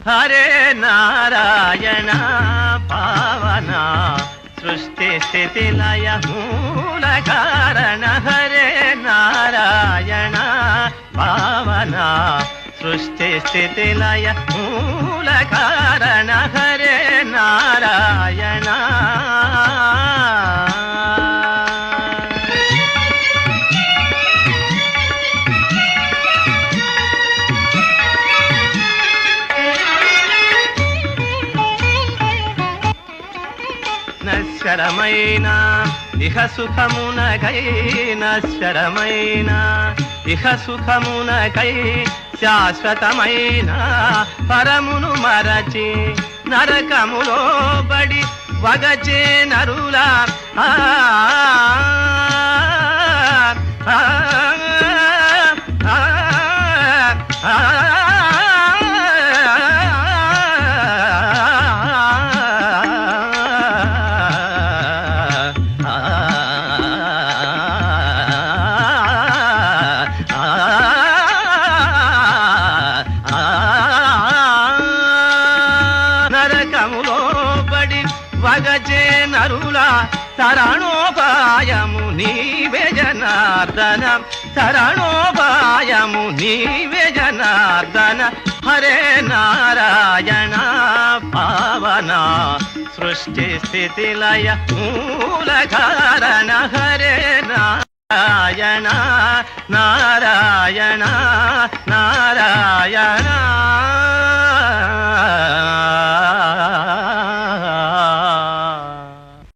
హరే నారాయణ పావన సృష్టి స్థితి లయ మూల కారణ హరే నారాయణ పావన సృష్టి స్థితి లయ మూల కారణ హరే నారాయణ నశ్వరమైన ఇహ సుఖమునకై నశ్వరమైన ఇహ సుఖమునకై శాశ్వతమైన పరమును మరచి నరకములో బడి వగచే నరులా నరకములో బడి వగచే నరులా తరణోపాయము నీవే జనార్దన తరణోపాయము నీవే జనార్దన హరే నారాయణ పావన సృష్టి స్థితి లయ మూల కారణ హరే నారాయణ నారాయణ నారాయణ